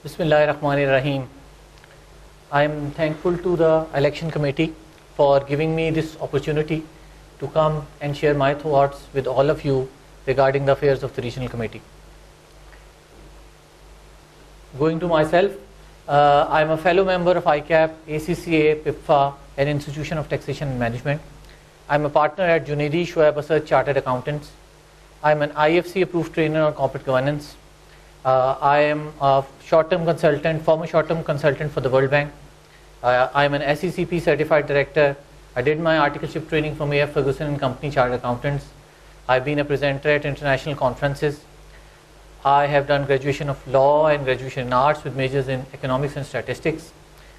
Bismillahirrahmanirrahim. I am thankful to the election committee for giving me this opportunity to come and share my thoughts with all of you regarding the affairs of the regional committee. Going to myself, I am a fellow member of ICAP, ACCA, PIPFA, an institution of taxation and management. I am a partner at Junaidi Shoaib Asad Chartered Accountants. I am an IFC approved trainer on corporate governance. I am a short-term consultant, former short-term consultant for the World Bank. I am an SECP certified director. I did my articleship training from A.F. Ferguson and Company Chartered Accountants. I've been a presenter at international conferences. I have done graduation of law and graduation in arts with majors in economics and statistics.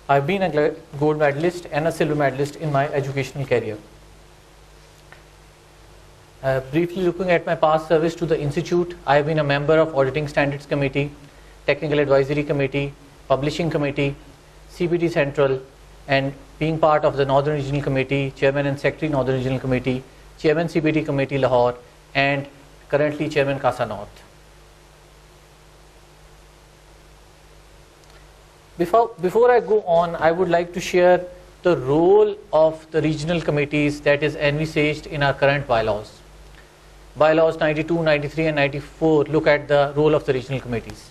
I've been a gold medalist and a silver medalist in my educational career. Briefly looking at my past service to the Institute, I have been a member of Auditing Standards Committee, Technical Advisory Committee, Publishing Committee, CBT Central, and being part of the Northern Regional Committee, Chairman and Secretary Northern Regional Committee, Chairman CBT Committee Lahore, and currently Chairman CASA North. Before I go on, I would like to share the role of the regional committees that is envisaged in our current bylaws. Bylaws 92, 93 and 94 look at the role of the regional committees.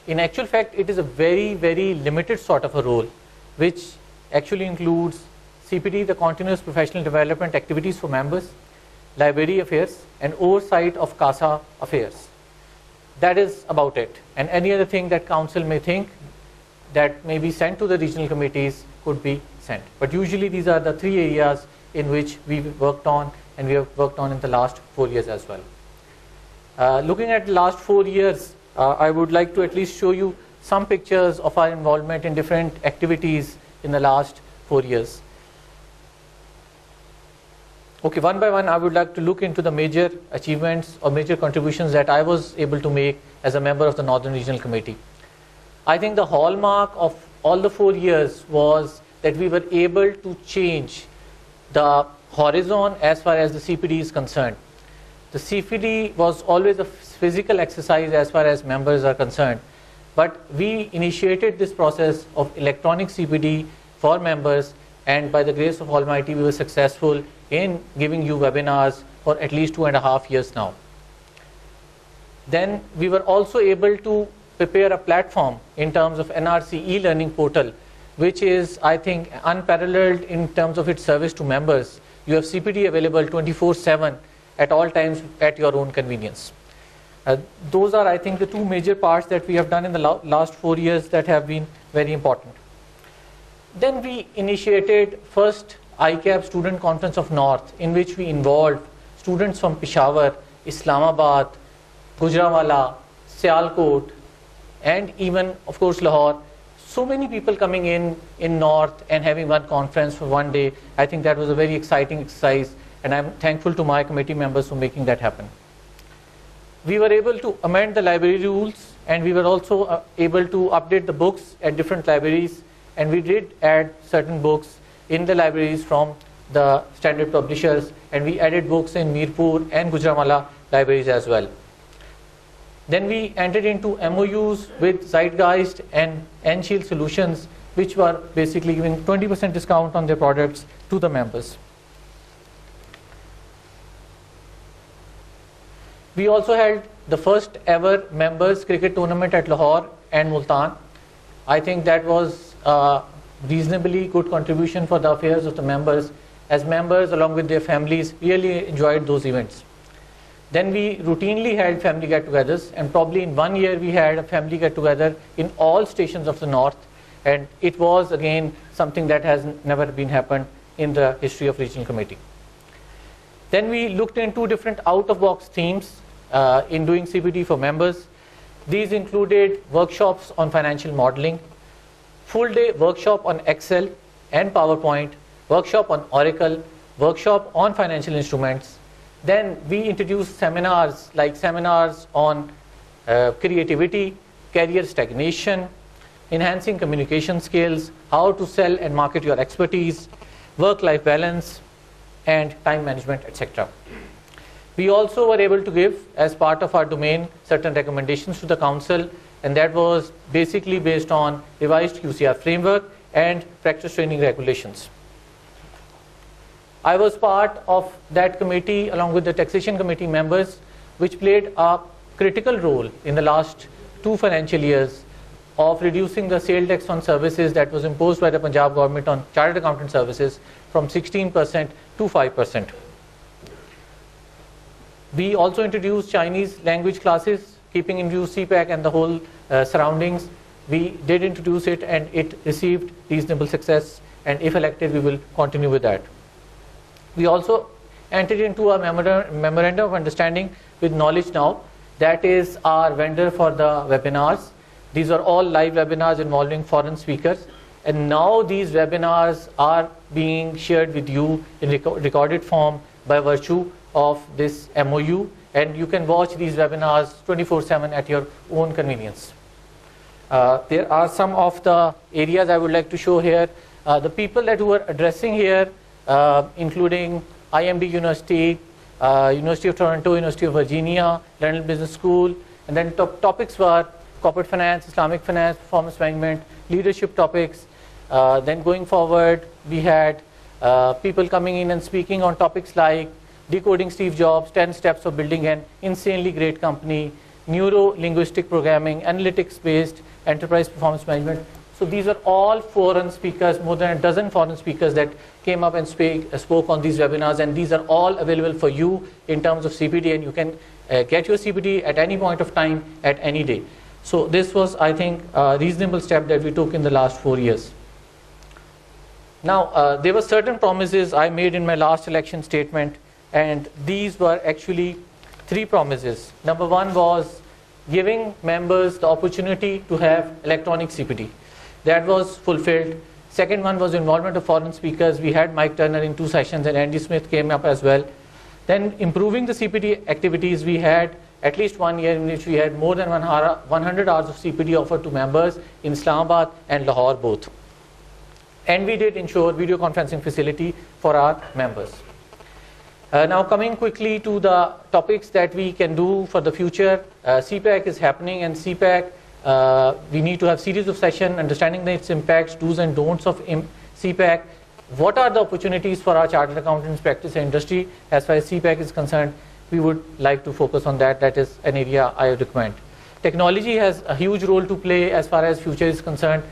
In actual fact, it is a very, very limited sort of a role, which actually includes CPD, the continuous professional development activities for members, library affairs, and oversight of CASA affairs. That is about it. And any other thing that council may think that may be sent to the regional committees could be sent. But usually these are the three areas in which we've worked on, and we have worked on in the last 4 years as well. Looking at the last 4 years, I would like to at least show you some pictures of our involvement in different activities in the last 4 years. Okay, one by one, I would like to look into the major achievements or major contributions that I was able to make as a member of the Northern Regional Committee. I think the hallmark of all the 4 years was that we were able to change the horizon as far as the CPD is concerned. The CPD was always a physical exercise as far as members are concerned, but we initiated this process of electronic CPD for members, and by the grace of Almighty, we were successful in giving you webinars for at least 2.5 years now. Then we were also able to prepare a platform in terms of NRC e-learning portal, which is, I think, unparalleled in terms of its service to members. You have CPD available 24/7 at all times at your own convenience. Those are, I think, the two major parts that we have done in the last 4 years that have been very important. Then we initiated first ICAP Student Conference of North, in which we involved students from Peshawar, Islamabad, Gujranwala, Sialkot, and even, of course, Lahore. So many people coming in North and having one conference for one day. I think that was a very exciting exercise, and I'm thankful to my committee members for making that happen. We were able to amend the library rules, and we were also able to update the books at different libraries, and we did add certain books in the libraries from the standard publishers, and we added books in Mirpur and Gujranwala libraries as well. Then we entered into MOUs with Zeitgeist and N-Shield Solutions, which were basically giving 20% discount on their products to the members. We also held the first ever members cricket tournament at Lahore and Multan. I think that was a reasonably good contribution for the affairs of the members, as members along with their families really enjoyed those events. Then we routinely had family get-togethers, and probably in 1 year we had a family get-together in all stations of the North, and it was again something that has never been happened in the history of regional committee. Then we looked into different out-of-box themes in doing CPD for members. These included workshops on financial modeling, full-day workshop on Excel and PowerPoint, workshop on Oracle, workshop on financial instruments. Then we introduced seminars like seminars on creativity, career stagnation, enhancing communication skills, how to sell and market your expertise, work-life balance, and time management, etc. We also were able to give, as part of our domain, certain recommendations to the council and that was basically based on revised QCR framework and practice training regulations. I was part of that committee along with the taxation committee members, which played a critical role in the last 2 financial years of reducing the sale tax on services that was imposed by the Punjab government on chartered accountant services from 16% to 5%. We also introduced Chinese language classes, keeping in view CPAC and the whole surroundings. We did introduce it and it received reasonable success, and if elected we will continue with that. We also entered into a memorandum of understanding with Knowledge Now, that is our vendor for the webinars. These are all live webinars involving foreign speakers, and now these webinars are being shared with you in recorded form by virtue of this MOU, and you can watch these webinars 24/7 at your own convenience. There are some of the areas I would like to show here. The people that who are addressing here, including IMD University, University of Toronto, University of Virginia, London Business School, and then topics were corporate finance, Islamic finance, performance management, leadership topics. Then going forward, we had people coming in and speaking on topics like decoding Steve Jobs, 10 steps of building an insanely great company, neuro-linguistic programming, analytics-based enterprise performance management. So these are all foreign speakers, more than a dozen foreign speakers that came up and spoke on these webinars, and these are all available for you in terms of CPD, and you can get your CPD at any point of time, at any day. So this was, I think, a reasonable step that we took in the last 4 years. Now, there were certain promises I made in my last election statement, and these were actually 3 promises. Number 1 was giving members the opportunity to have electronic CPD. That was fulfilled. Second one was involvement of foreign speakers. We had Mike Turner in 2 sessions, and Andy Smith came up as well. Then improving the CPD activities, we had at least 1 year in which we had more than 100 hours of CPD offered to members in Islamabad and Lahore both. And we did ensure video conferencing facility for our members. Now coming quickly to the topics that we can do for the future, CPAC is happening, and CPAC, we need to have series of sessions understanding its impacts, do's and don'ts of CPAC. What are the opportunities for our chartered accountants practice industry as far as CPAC is concerned? We would like to focus on that. That is an area I recommend. Technology has a huge role to play as far as future is concerned.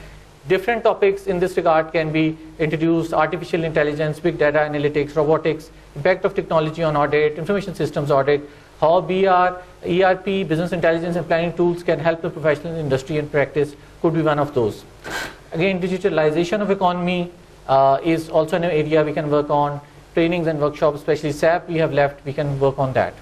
Different topics in this regard can be introduced: artificial intelligence, big data analytics, robotics, impact of technology on audit, information systems audit, how BR, ERP, business intelligence and planning tools can help the professional industry and practice could be one of those. Again, digitalization of economy is also an area we can work on. Trainings and workshops, especially SAP we have left, we can work on that.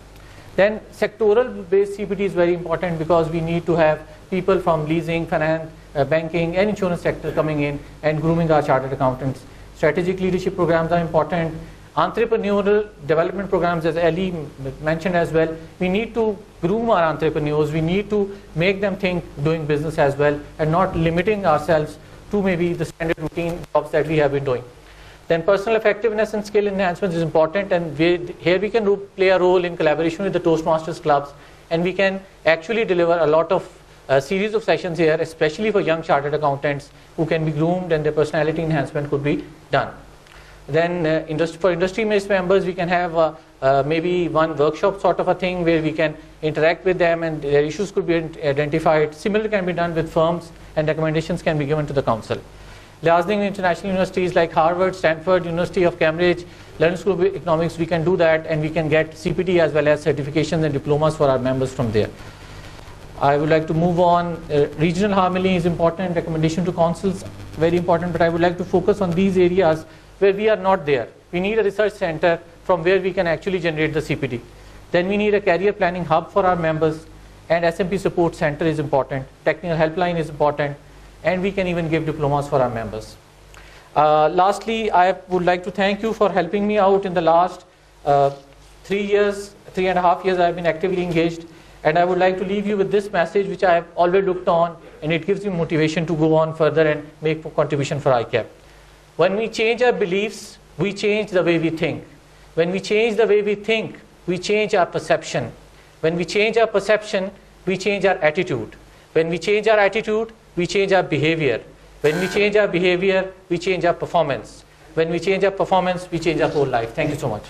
Then sectoral based CPD is very important because we need to have people from leasing, finance, banking and insurance sector coming in and grooming our chartered accountants. Strategic leadership programs are important. Entrepreneurial development programs, as Ali mentioned as well, we need to groom our entrepreneurs. We need to make them think doing business as well and not limiting ourselves to maybe the standard routine jobs that we have been doing. Then personal effectiveness and skill enhancement is important, and here we can play a role in collaboration with the Toastmasters clubs, and we can actually deliver a lot of series of sessions here, especially for young chartered accountants who can be groomed and their personality enhancement could be done. Then for industry-based members, we can have maybe one workshop sort of a thing where we can interact with them and their issues could be identified. Similar can be done with firms, and recommendations can be given to the council. Liaising international universities like Harvard, Stanford, University of Cambridge, London School of Economics, we can do that, and we can get CPD as well as certifications and diplomas for our members from there. I would like to move on. Regional harmony is important, recommendation to councils, very important, but I would like to focus on these areas where we are not there. We need a research center from where we can actually generate the CPD. Then we need a career planning hub for our members, and SMP support center is important, technical helpline is important, and we can even give diplomas for our members. Lastly, I would like to thank you for helping me out in the last 3.5 years I have been actively engaged, and I would like to leave you with this message which I have always looked on, and it gives you motivation to go on further and make a contribution for ICAP. When we change our beliefs, we change the way we think. When we change the way we think, we change our perception. When we change our perception, we change our attitude. When we change our attitude, we change our behavior. When we change our behavior, we change our performance. When we change our performance, we change our whole life. Thank you so much.